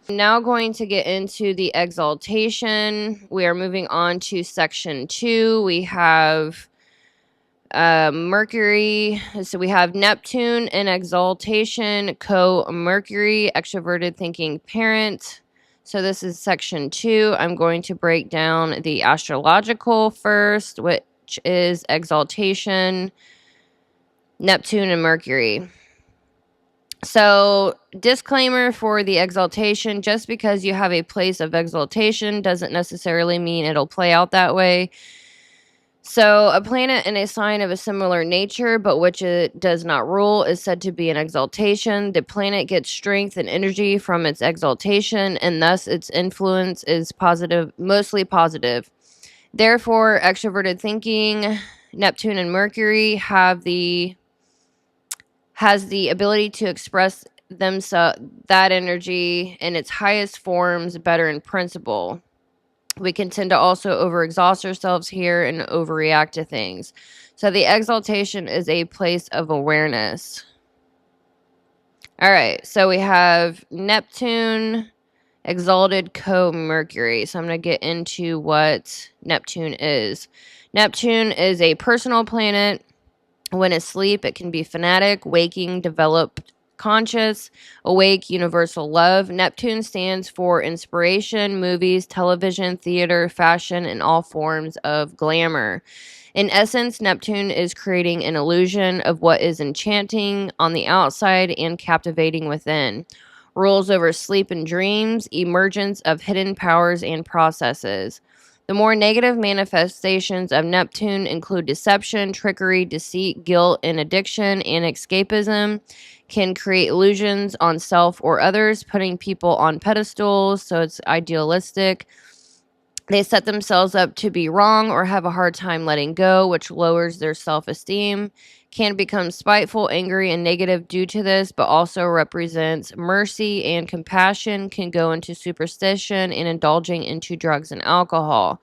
I'm now going to get into the exaltation. We are moving on to section 2. We have Mercury. So we have Neptune in exaltation, co-Mercury, extroverted thinking parent. So this is section 2. I'm going to break down the astrological first, which is exaltation, Neptune, and Mercury. So, disclaimer for the exaltation, just because you have a place of exaltation doesn't necessarily mean it'll play out that way. So, a planet in a sign of a similar nature, but which it does not rule, is said to be an exaltation. The planet gets strength and energy from its exaltation, and thus its influence is positive, mostly positive. Therefore, extroverted thinking, Neptune and Mercury has the ability to express themselves, that energy in its highest forms better in principle. We can tend to also overexhaust ourselves here and overreact to things. So the exaltation is a place of awareness. All right, so we have Neptune, exalted co-Mercury. So I'm going to get into what Neptune is. Neptune is a personal planet. When asleep, it can be fanatic, waking, developed, conscious, awake, universal love. Neptune stands for inspiration, movies, television, theater, fashion, and all forms of glamour. In essence, Neptune is creating an illusion of what is enchanting on the outside and captivating within. Rules over sleep and dreams, emergence of hidden powers and processes. The more negative manifestations of Neptune include deception, trickery, deceit, guilt, and addiction, and escapism can create illusions on self or others, putting people on pedestals, so it's idealistic. They set themselves up to be wrong or have a hard time letting go, which lowers their self-esteem. Can become spiteful, angry, and negative due to this, but also represents mercy and compassion, can go into superstition and indulging into drugs and alcohol.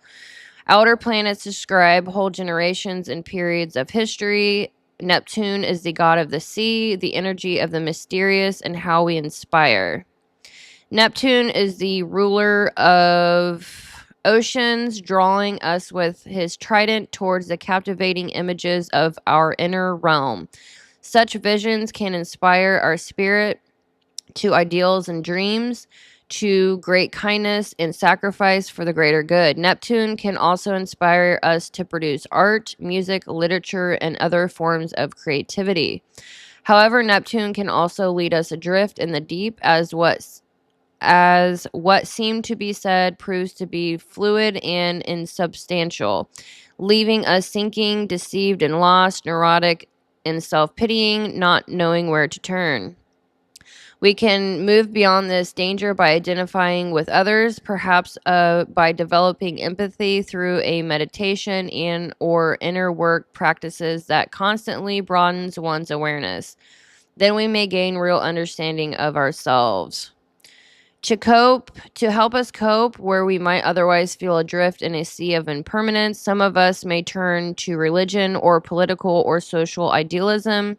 Outer planets describe whole generations and periods of history. Neptune is the god of the sea, the energy of the mysterious, and how we inspire. Neptune is the ruler of oceans, drawing us with his trident towards the captivating images of our inner realm. Such visions can inspire our spirit to ideals and dreams, to great kindness and sacrifice for the greater good. Neptune can also inspire us to produce art, music, literature, and other forms of creativity. However, Neptune can also lead us adrift in the deep as what seemed to be said proves to be fluid and insubstantial, leaving us sinking, deceived, and lost, neurotic, and self-pitying, not knowing where to turn. We can move beyond this danger by identifying with others, perhaps by developing empathy through a meditation and or inner work practices that constantly broadens one's awareness. Then we may gain real understanding of ourselves. To help us cope where we might otherwise feel adrift in a sea of impermanence, some of us may turn to religion or political or social idealism,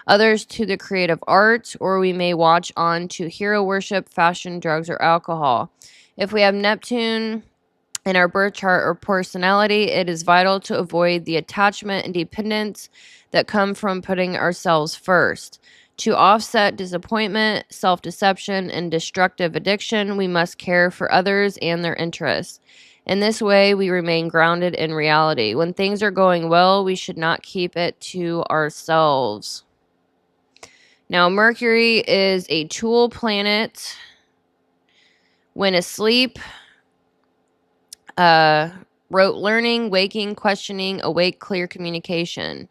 others to the creative arts, or we may watch on to hero worship, fashion, drugs, or alcohol. If we have Neptune in our birth chart or personality, it is vital to avoid the attachment and dependence that come from putting ourselves first. To offset disappointment, self-deception, and destructive addiction, we must care for others and their interests. In this way, we remain grounded in reality. When things are going well, we should not keep it to ourselves. Now, Mercury is a tool planet. When asleep, rote learning, waking, questioning, awake, clear communication.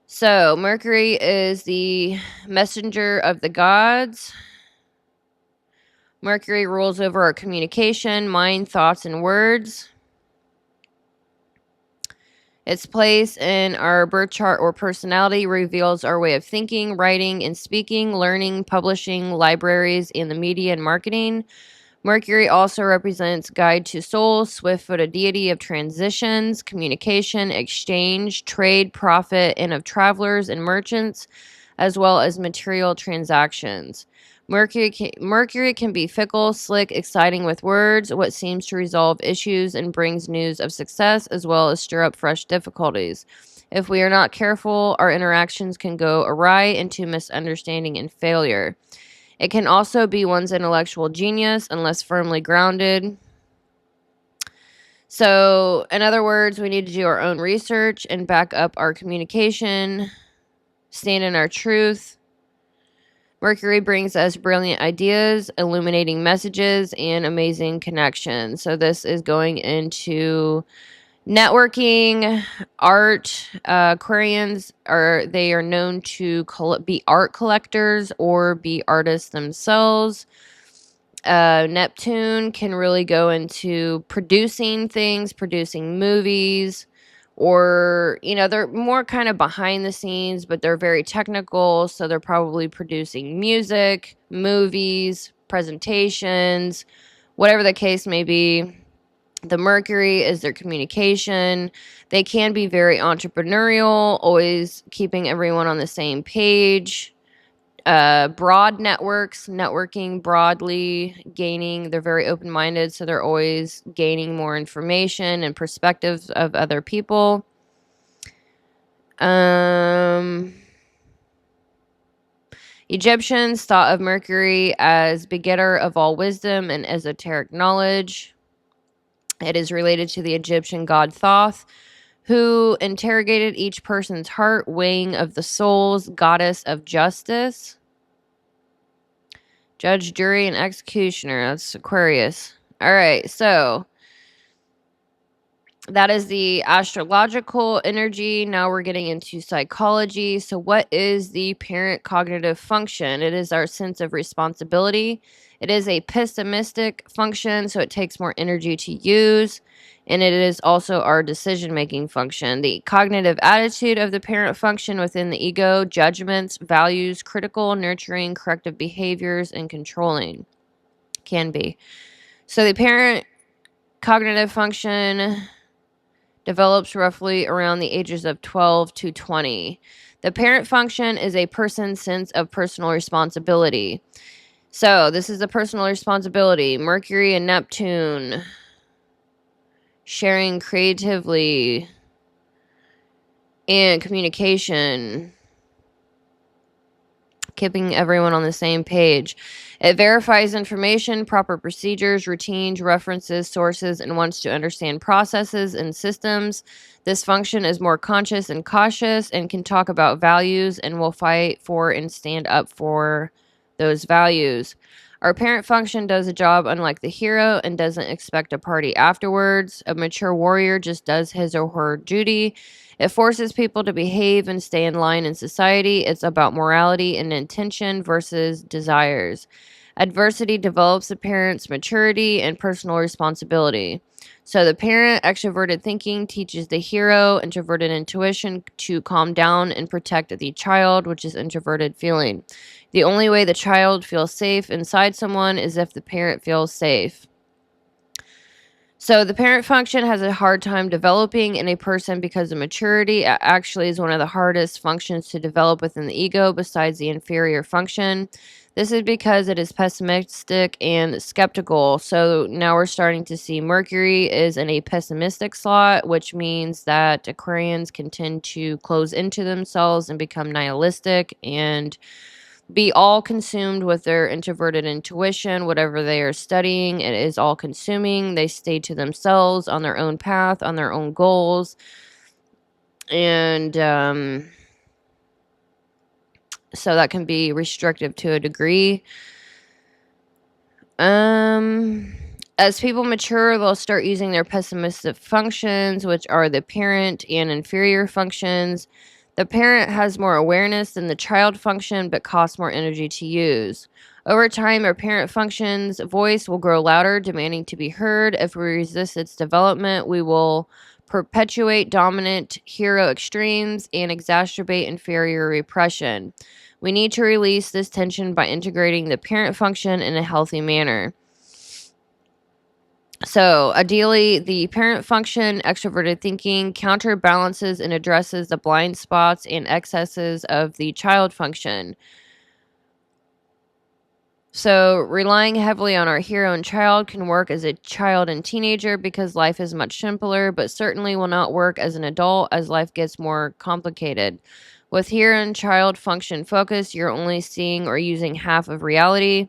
So, Mercury is the messenger of the gods. Mercury rules over our communication, mind, thoughts, and words. Its place in our birth chart or personality reveals our way of thinking, writing, and speaking, learning, publishing, libraries, and the media and marketing. Mercury also represents guide to soul, swift-footed deity of transitions, communication, exchange, trade, profit, and of travelers and merchants, as well as material transactions. Mercury can be fickle, slick, exciting with words, what seems to resolve issues and brings news of success, as well as stir up fresh difficulties. If we are not careful, our interactions can go awry into misunderstanding and failure. It can also be one's intellectual genius, unless firmly grounded. So, in other words, we need to do our own research and back up our communication, stand in our truth. Mercury brings us brilliant ideas, illuminating messages, and amazing connections. So this is going into networking, art. Aquarians are known to be art collectors or be artists themselves. Neptune can really go into producing things, producing movies, or, they're more kind of behind the scenes, but they're very technical. So they're probably producing music, movies, presentations, whatever the case may be. The Mercury is their communication. They can be very entrepreneurial, always keeping everyone on the same page. Broad networks, networking broadly, gaining. They're very open-minded, so they're always gaining more information and perspectives of other people. Egyptians thought of Mercury as begetter of all wisdom and esoteric knowledge. It is related to the Egyptian god Thoth, who interrogated each person's heart, weighing of the souls, goddess of justice. Judge, jury, and executioner. That's Aquarius. All right, so that is the astrological energy. Now we're getting into psychology. So what is the parent cognitive function? It is our sense of responsibility. It is a pessimistic function, so it takes more energy to use. And it is also our decision-making function. The cognitive attitude of the parent function within the ego: judgments, values, critical, nurturing, corrective behaviors, and controlling. Can be. So the parent cognitive function develops roughly around the ages of 12 to 20. The parent function is a person's sense of personal responsibility. So this is the personal responsibility. Mercury and Neptune sharing creatively and communication, keeping everyone on the same page. It verifies information, proper procedures, routines, references, sources, and wants to understand processes and systems. This function is more conscious and cautious and can talk about values and will fight for and stand up for those values. Our parent function does a job unlike the hero and doesn't expect a party afterwards. A mature warrior just does his or her duty. It forces people to behave and stay in line in society. It's about morality and intention versus desires. Adversity develops the parent's maturity and personal responsibility. So the parent, extroverted thinking, teaches the hero, introverted intuition, to calm down and protect the child, which is introverted feeling. The only way the child feels safe inside someone is if the parent feels safe. So the parent function has a hard time developing in a person because of maturity. It actually is one of the hardest functions to develop within the ego besides the inferior function. This is because it is pessimistic and skeptical. So now we're starting to see Mercury is in a pessimistic slot, which means that Aquarians can tend to close into themselves and become nihilistic and be all consumed with their introverted intuition. Whatever they are studying, it is all consuming. They stay to themselves on their own path, on their own goals. And so that can be restrictive to a degree. As people mature, they'll start using their pessimistic functions, which are the parent and inferior functions. The parent has more awareness than the child function, but costs more energy to use. Over time, our parent function's voice will grow louder, demanding to be heard. If we resist its development, we will perpetuate dominant hero extremes and exacerbate inferior repression. We need to release this tension by integrating the parent function in a healthy manner. So, ideally, the parent function, extroverted thinking, counterbalances and addresses the blind spots and excesses of the child function. So, relying heavily on our hero and child can work as a child and teenager because life is much simpler, but certainly will not work as an adult as life gets more complicated. With hero and child function focus, you're only seeing or using half of reality.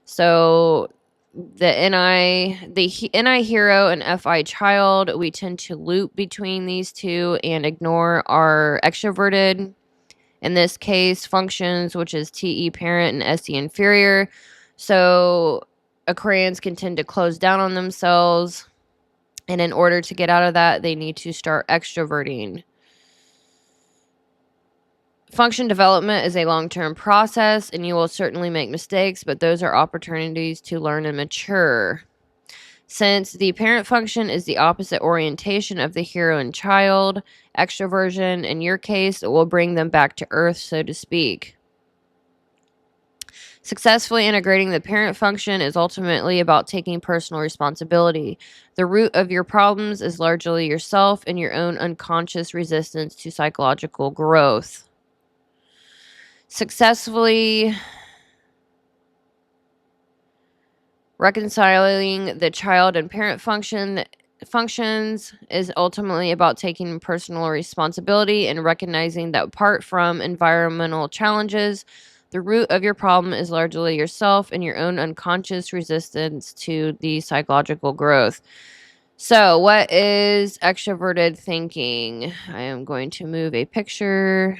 So, the NI hero and FI child, we tend to loop between these two and ignore our extroverted, in this case, functions, which is TE parent and SE inferior. So Aquarians can tend to close down on themselves. And in order to get out of that, they need to start extroverting. Function development is a long-term process, and you will certainly make mistakes, but those are opportunities to learn and mature. Since the parent function is the opposite orientation of the hero and child, extroversion, in your case, will bring them back to earth, so to speak. Successfully integrating the parent function is ultimately about taking personal responsibility. The root of your problems is largely yourself and your own unconscious resistance to psychological growth. Successfully reconciling the child and parent functions is ultimately about taking personal responsibility and recognizing that apart from environmental challenges, the root of your problem is largely yourself and your own unconscious resistance to the psychological growth. So, what is extroverted thinking? I am going to move a picture.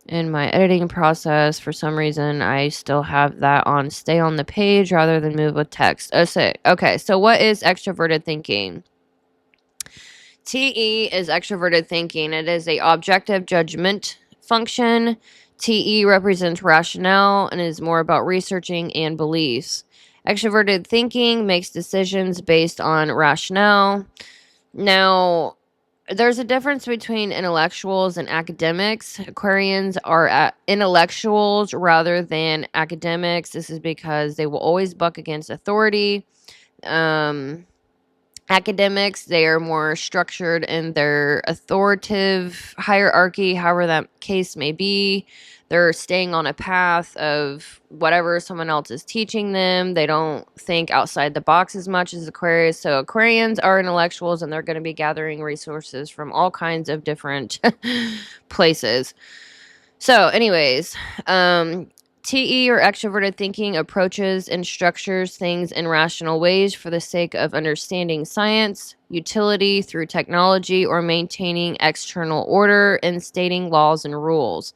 In my editing process, for some reason, I still have that on stay on the page rather than move with text. Okay, so what is extroverted thinking? TE is extroverted thinking. It is a objective judgment function. TE represents rationale and is more about researching and beliefs. Extroverted thinking makes decisions based on rationale. Now, there's a difference between intellectuals and academics. Aquarians are intellectuals rather than academics. This is because they will always buck against authority. Academics, they are more structured in their authoritative hierarchy, however that case may be. They're staying on a path of whatever someone else is teaching them. They don't think outside the box as much as Aquarius. So Aquarians are intellectuals, and they're going to be gathering resources from all kinds of different places. So anyways, TE or extroverted thinking approaches and structures things in rational ways for the sake of understanding science, utility through technology, or maintaining external order and stating laws and rules.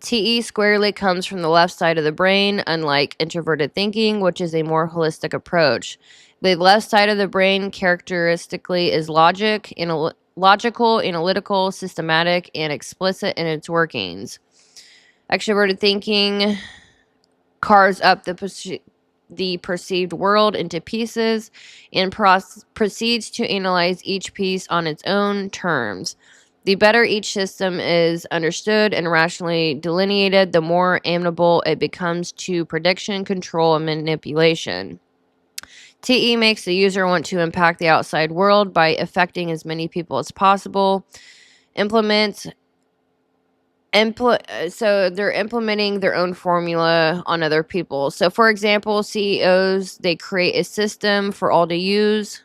TE squarely comes from the left side of the brain, unlike introverted thinking, which is a more holistic approach. The left side of the brain characteristically is logical, analytical, systematic, and explicit in its workings. Extroverted thinking carves up the perceived world into pieces and proceeds to analyze each piece on its own terms. The better each system is understood and rationally delineated, the more amenable it becomes to prediction, control, and manipulation. TE makes the user want to impact the outside world by affecting as many people as possible. So they're implementing their own formula on other people. So, for example, CEOs, they create a system for all to use.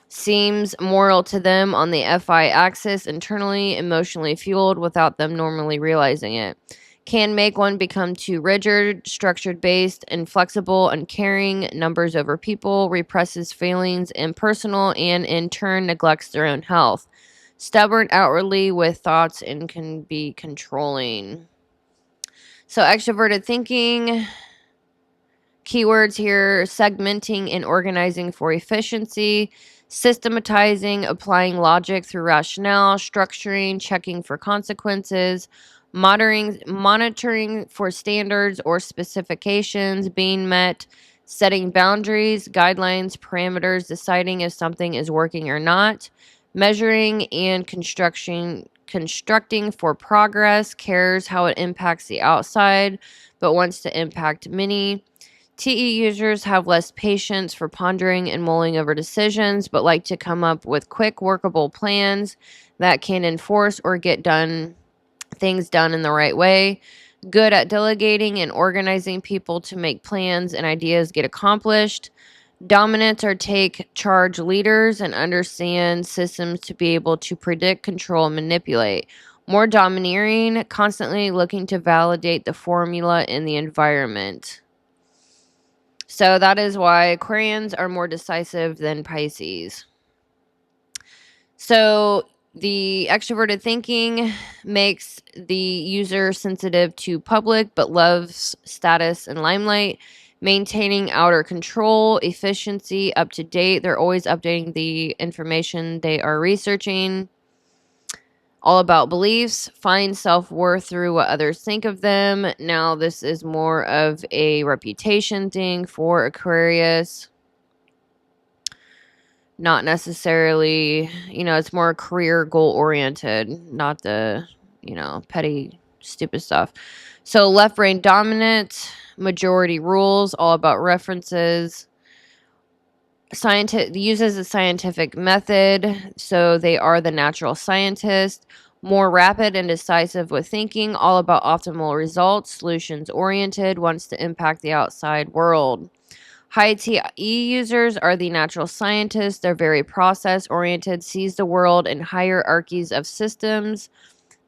Seems moral to them on the FI axis, internally, emotionally fueled without them normally realizing it. Can make one become too rigid, structured-based, inflexible, uncaring, numbers over people, represses feelings, impersonal, and in turn neglects their own health. Stubborn outwardly with thoughts and can be controlling. So extroverted thinking, keywords here, segmenting and organizing for efficiency, systematizing, applying logic through rationale, structuring, checking for consequences, monitoring for standards or specifications being met, setting boundaries, guidelines, parameters, deciding if something is working or not, measuring and constructing for progress, cares how it impacts the outside, but wants to impact many, TE users have less patience for pondering and mulling over decisions, but like to come up with quick, workable plans that can enforce or get things done in the right way. Good at delegating and organizing people to make plans and ideas get accomplished. Dominants are take charge leaders and understand systems to be able to predict, control, and manipulate. More domineering, constantly looking to validate the formula in the environment. So that is why Aquarians are more decisive than Pisces. So the extroverted thinking makes the user sensitive to public but loves status and limelight, maintaining outer control, efficiency, up to date. They're always updating the information they are researching. All about beliefs, find self-worth through what others think of them. Now, this is more of a reputation thing for Aquarius. Not necessarily, it's more career goal oriented, not the, petty, stupid stuff. So, left brain dominant, majority rules, all about references. Uses a scientific method, so they are the natural scientist. More rapid and decisive with thinking, all about optimal results, solutions oriented, wants to impact the outside world. High TE users are the natural scientists. They're very process oriented, sees the world in hierarchies of systems.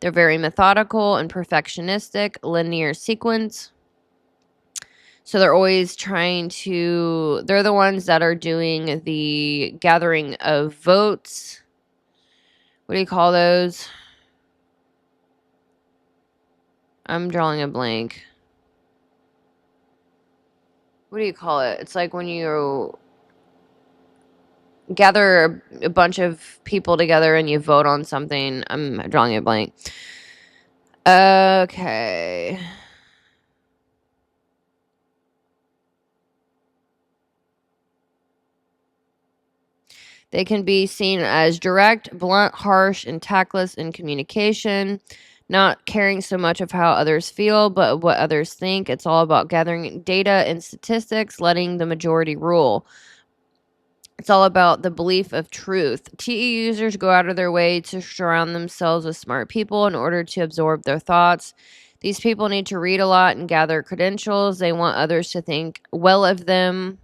They're very methodical and perfectionistic, linear sequence. So they're always they're the ones that are doing the gathering of votes. What do you call those? I'm drawing a blank. What do you call it? It's like when you gather a bunch of people together and you vote on something. I'm drawing a blank. Okay. They can be seen as direct, blunt, harsh, and tactless in communication, not caring so much of how others feel, but what others think. It's all about gathering data and statistics, letting the majority rule. It's all about the belief of truth. TE users go out of their way to surround themselves with smart people in order to absorb their thoughts. These people need to read a lot and gather credentials. They want others to think well of them.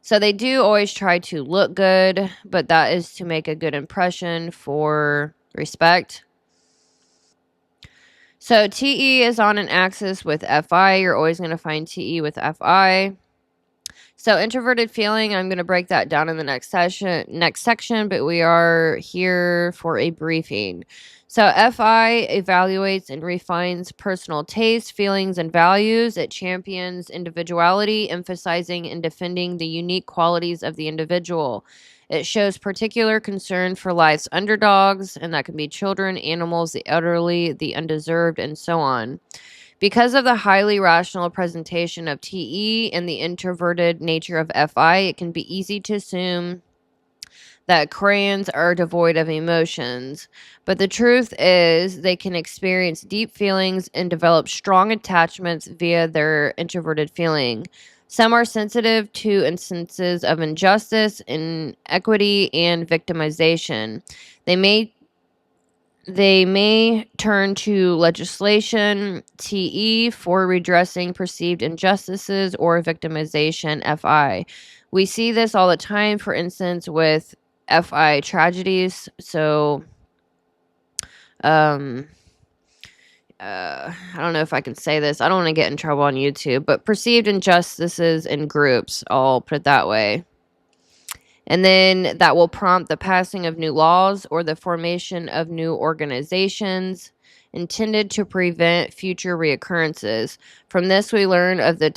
So they do always try to look good, but that is to make a good impression for respect. So TE is on an axis with FI. You're always going to find TE with FI. So introverted feeling, I'm going to break that down in the next section, but we are here for a briefing. So FI evaluates and refines personal tastes, feelings, and values. It champions individuality, emphasizing and defending the unique qualities of the individual. It shows particular concern for life's underdogs, and that can be children, animals, the elderly, the undeserved, and so on. Because of the highly rational presentation of TE and the introverted nature of FI, it can be easy to assume that Aquarians are devoid of emotions. But the truth is, they can experience deep feelings and develop strong attachments via their introverted feeling. Some are sensitive to instances of injustice, inequity, and victimization. They may turn to legislation, TE, for redressing perceived injustices or victimization, FI. We see this all the time, for instance, with FI tragedies. So, I don't know if I can say this. I don't want to get in trouble on YouTube, but perceived injustices in groups, I'll put it that way. And then that will prompt the passing of new laws or the formation of new organizations intended to prevent future reoccurrences. From this, we learn of the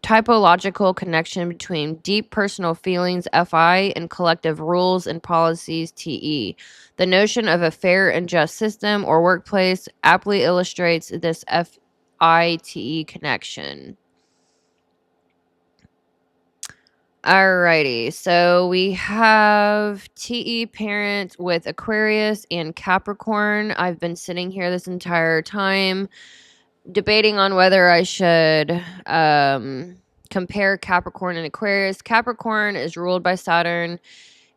typological connection between deep personal feelings, FI, and collective rules and policies, TE. The notion of a fair and just system or workplace aptly illustrates this FI-TE connection. Alrighty, so we have TE parent with Aquarius and Capricorn. I've been sitting here this entire time debating on whether I should Compare Capricorn and Aquarius. Capricorn is ruled by Saturn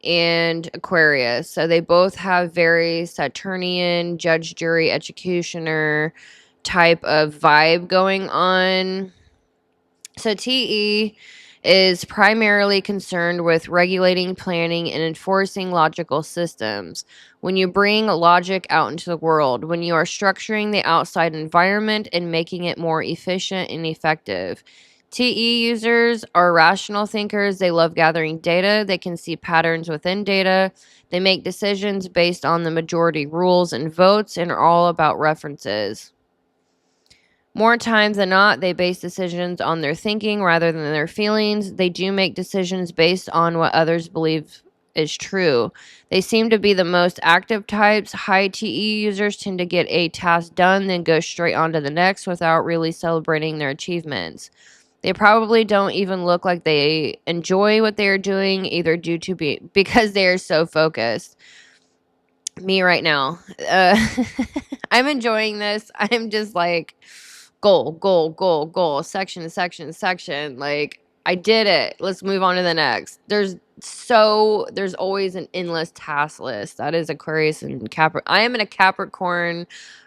and Aquarius. So they both have very Saturnian, judge, jury, executioner type of vibe going on. So TE is primarily concerned with regulating, planning, and enforcing logical systems. When you bring logic out into the world, when you are structuring the outside environment and making it more efficient and effective. TE users are rational thinkers. They love gathering data. They can see patterns within data. They make decisions based on the majority rules and votes and are all about references. More times than not, they base decisions on their thinking rather than their feelings. They do make decisions based on what others believe is true. They seem to be the most active types. High TE users tend to get a task done, then go straight on to the next without really celebrating their achievements. They probably don't even look like they enjoy what they are doing, either due to because they are so focused. Me right now. I'm enjoying this. I'm just like, goal, section. Like, I did it. Let's move on to the next. There's always an endless task list. That is Aquarius and Capricorn. I am in a Capricorn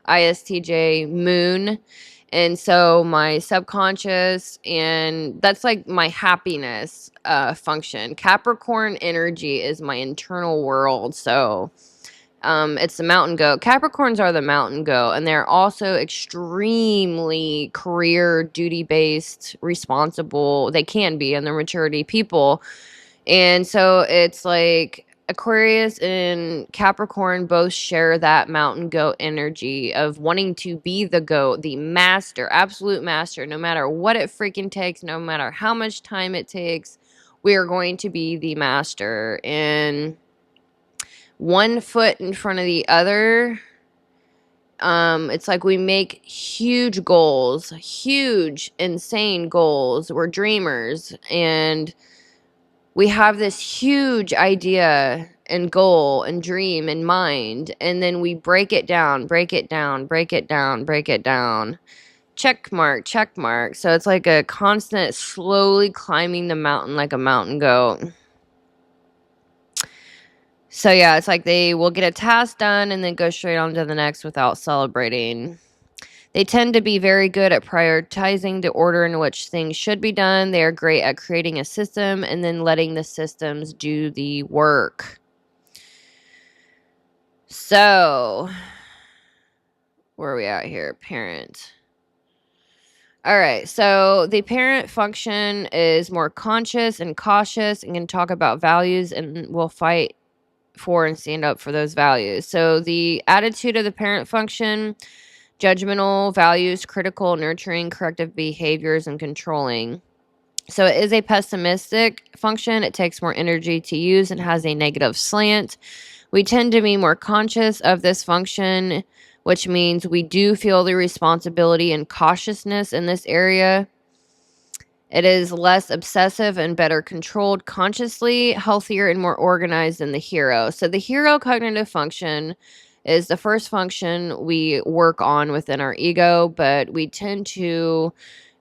ISTJ moon. And so my subconscious, and that's like my happiness function. Capricorn energy is my internal world. So it's the mountain goat. Capricorns are the mountain goat, and they're also extremely career duty based, responsible. They can be, and they're maturity people. And so it's like Aquarius and Capricorn both share that mountain goat energy of wanting to be the goat, the master, absolute master, no matter what it freaking takes, no matter how much time it takes, we are going to be the master. And one foot in front of the other. It's like we make huge goals, huge, insane goals. We're dreamers, and we have this huge idea and goal and dream in mind, and then we break it down. Check mark. So it's like a constant, slowly climbing the mountain like a mountain goat. So yeah, it's like they will get a task done and then go straight on to the next without celebrating. They tend to be very good at prioritizing the order in which things should be done. They are great at creating a system and then letting the systems do the work. So, where are we at here? Parent. All right, so the parent function is more conscious and cautious and can talk about values and will fight for and stand up for those values. So the attitude of the parent function: judgmental, values, critical, nurturing, corrective behaviors, and controlling. So it is a pessimistic function. It takes more energy to use and has a negative slant. We tend to be more conscious of this function, which means we do feel the responsibility and cautiousness in this area. It is less obsessive and better controlled consciously, healthier and more organized than the hero. So the hero cognitive function is the first function we work on within our ego, but we tend to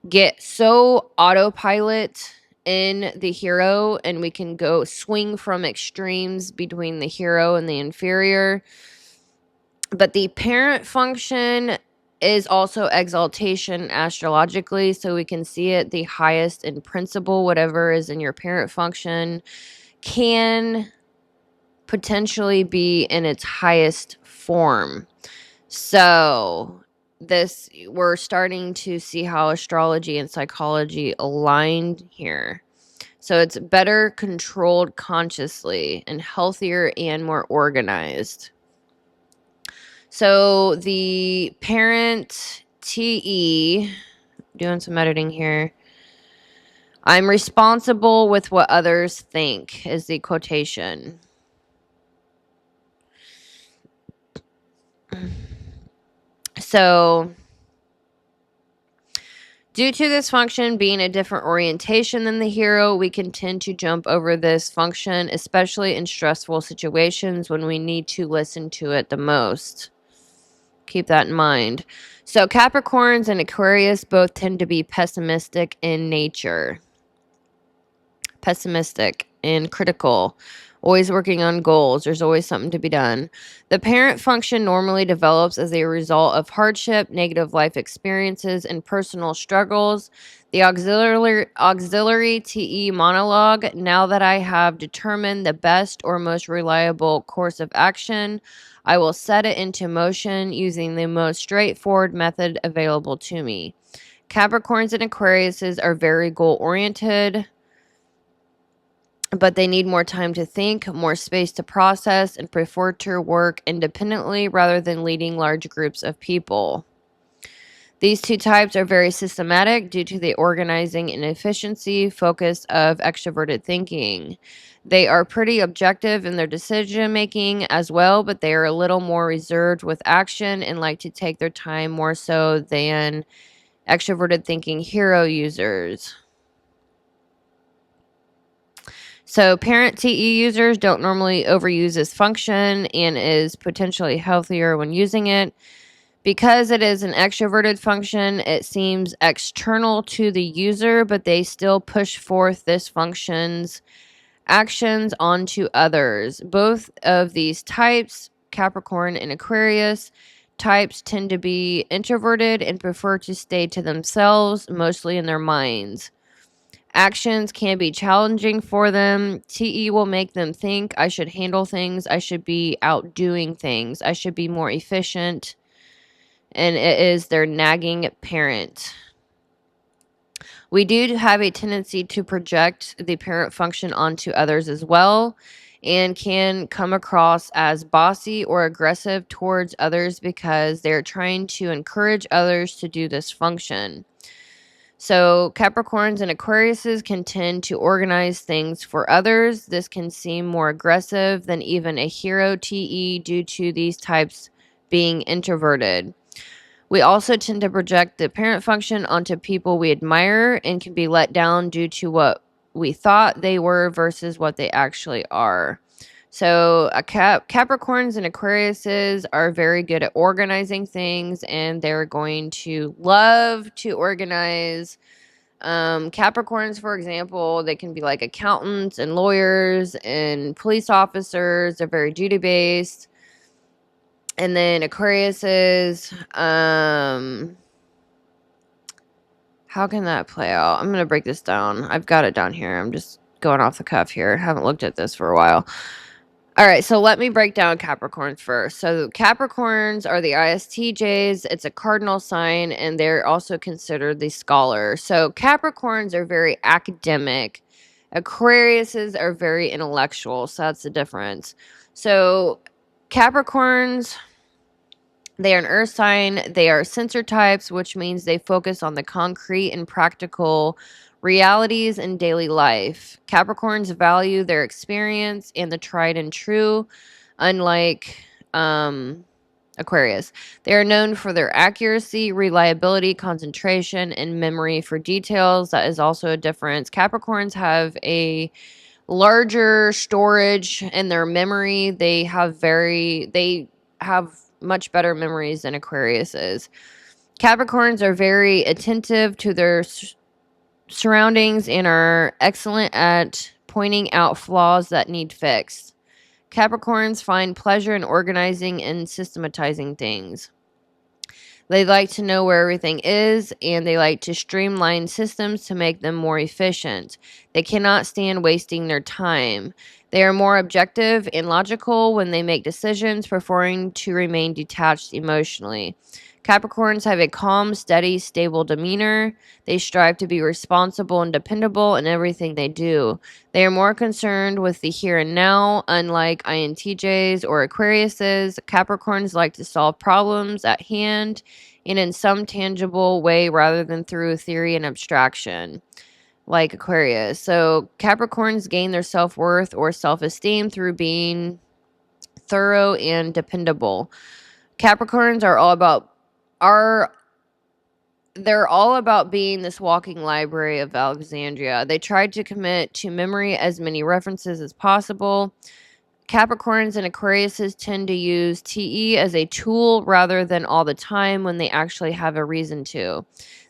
get so autopilot in the hero, and we can go swing from extremes between the hero and the inferior. But the parent function is also exaltation astrologically, so we can see it the highest in principle. Whatever is in your parent function can potentially be in its highest form. So we're starting to see how astrology and psychology aligned here. So it's better controlled consciously and healthier and more organized. So the parent TE, doing some editing here. I'm responsible with what others think is the quotation. So due to this function being a different orientation than the hero, we can tend to jump over this function, especially in stressful situations when we need to listen to it the most. Keep that in mind. So Capricorns and Aquarius both tend to be pessimistic in nature. pessimistic and critical, always working on goals. There's always something to be done. The parent function normally develops as a result of hardship, negative life experiences, and personal struggles. The auxiliary TE monologue: now that I have determined the best or most reliable course of action, I will set it into motion using the most straightforward method available to me. Capricorns and Aquariuses are very goal-oriented, but they need more time to think, more space to process, and prefer to work independently rather than leading large groups of people. These two types are very systematic due to the organizing and efficiency focus of extroverted thinking. They are pretty objective in their decision making as well, but they are a little more reserved with action and like to take their time more so than extroverted thinking hero users. So parent TE users don't normally overuse this function and is potentially healthier when using it. Because it is an extroverted function, it seems external to the user, but they still push forth this function's actions onto others. Both of these types, Capricorn and Aquarius types, tend to be introverted and prefer to stay to themselves, mostly in their minds. Actions can be challenging for them. TE will make them think, I should handle things, I should be outdoing things, I should be more efficient. And it is their nagging parent. We do have a tendency to project the parent function onto others as well, and can come across as bossy or aggressive towards others because they're trying to encourage others to do this function. So Capricorns and Aquariuses can tend to organize things for others. This can seem more aggressive than even a hero TE due to these types being introverted. We also tend to project the parent function onto people we admire and can be let down due to what we thought they were versus what they actually are. So Capricorns and Aquariuses are very good at organizing things, and they're going to love to organize. Capricorns, for example, they can be like accountants and lawyers and police officers. They're very duty-based. And then Aquarius is, how can that play out? I'm going to break this down. I've got it down here. I'm just going off the cuff here. Haven't looked at this for a while. All right, so let me break down Capricorns first. So Capricorns are the ISTJs. It's a cardinal sign, and they're also considered the scholar. So Capricorns are very academic. Aquariuses are very intellectual. So that's the difference. So Capricorns, they are an earth sign. They are sensor types, which means they focus on the concrete and practical realities in daily life. Capricorns value their experience and the tried and true, unlike Aquarius. They are known for their accuracy, reliability, concentration, and memory for details. That is also a difference. Capricorns have a larger storage in their memory. They have much better memories than Aquarius is. Capricorns are very attentive to their surroundings and are excellent at pointing out flaws that need fixed. Capricorns find pleasure in organizing and systematizing things. They like to know where everything is, and they like to streamline systems to make them more efficient. They cannot stand wasting their time. They are more objective and logical when they make decisions, preferring to remain detached emotionally. Capricorns have a calm, steady, stable demeanor. They strive to be responsible and dependable in everything they do. They are more concerned with the here and now, unlike INTJs or Aquariuses. Capricorns like to solve problems at hand and in some tangible way rather than through theory and abstraction, like Aquarius. So Capricorns gain their self-worth or self-esteem through being thorough and dependable. Capricorns are all about being this walking library of Alexandria. They try to commit to memory as many references as possible. Capricorns and Aquariuses tend to use TE as a tool rather than all the time when they actually have a reason to.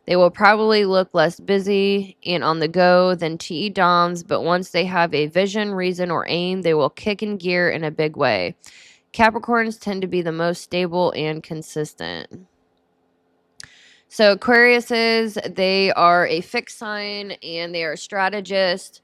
They will probably look less busy and on the go than TE DOMs, but once they have a vision, reason, or aim, they will kick in gear in a big way. Capricorns tend to be the most stable and consistent. So Aquariuses, they are a fixed sign and they are strategists.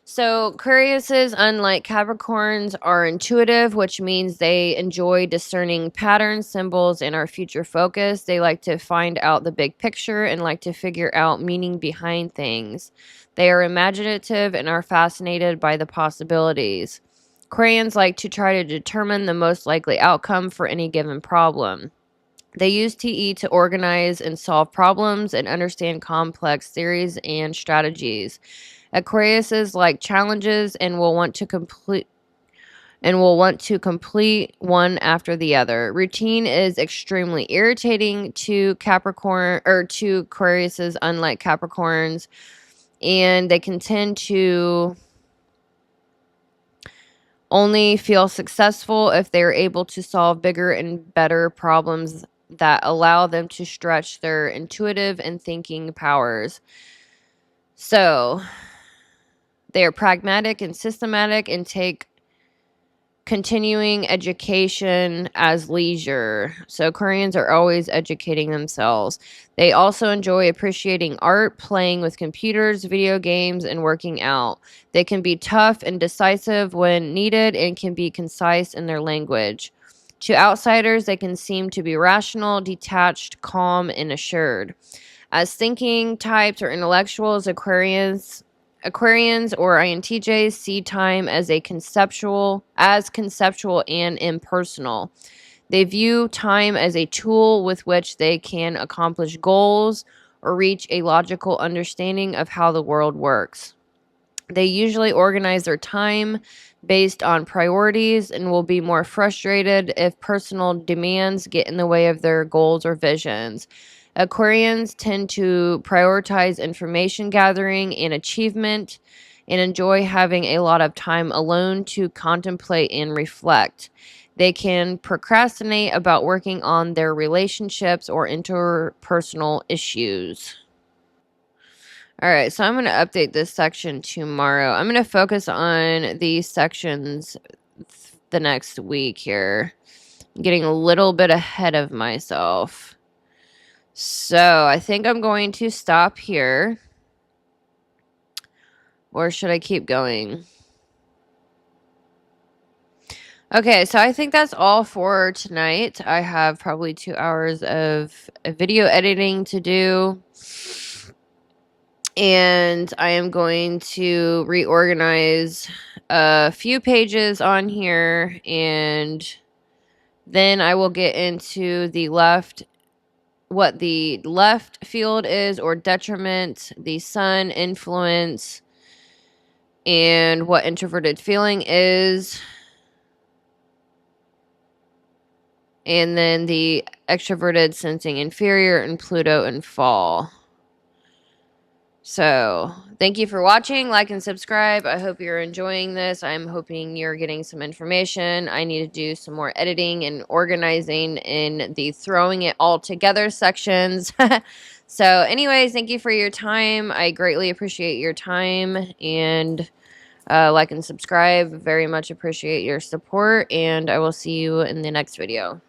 So Aquariuses, unlike Capricorns, are intuitive, which means they enjoy discerning patterns, symbols, and are future focused. They like to find out the big picture and like to figure out meaning behind things. They are imaginative and are fascinated by the possibilities. Aquarians like to try to determine the most likely outcome for any given problem. They use TE to organize and solve problems and understand complex theories and strategies. Aquariuses like challenges and will want to complete one after the other. Routine is extremely irritating to Capricorn or to Aquariuses, unlike Capricorns, and they can tend to only feel successful if they are able to solve bigger and better problems that allow them to stretch their intuitive and thinking powers. So they are pragmatic and systematic and take continuing education as leisure. So Koreans are always educating themselves. They also enjoy appreciating art, playing with computers, video games, and working out. They can be tough and decisive when needed and can be concise in their language. To outsiders, they can seem to be rational, detached, calm, and assured. As thinking types or intellectuals, Aquarians or INTJs see time as conceptual and impersonal. They view time as a tool with which they can accomplish goals or reach a logical understanding of how the world works. They usually organize their time based on priorities and will be more frustrated if personal demands get in the way of their goals or visions. Aquarians tend to prioritize information gathering and achievement and enjoy having a lot of time alone to contemplate and reflect. They can procrastinate about working on their relationships or interpersonal issues. All right, so I'm going to update this section tomorrow. I'm going to focus on these sections the next week here. I'm getting a little bit ahead of myself. So I think I'm going to stop here. Or should I keep going? Okay, so I think that's all for tonight. I have probably 2 hours of video editing to do. And I am going to reorganize a few pages on here, and then I will get into what the left field is, or detriment, the sun influence, and what introverted feeling is, and then the extroverted sensing inferior, and Pluto and fall. So, thank you for watching. Like and subscribe. I hope you're enjoying this. I'm hoping you're getting some information. I need to do some more editing and organizing in the throwing it all together sections. So, anyways, thank you for your time. I greatly appreciate your time. And like and subscribe. Very much appreciate your support. And I will see you in the next video.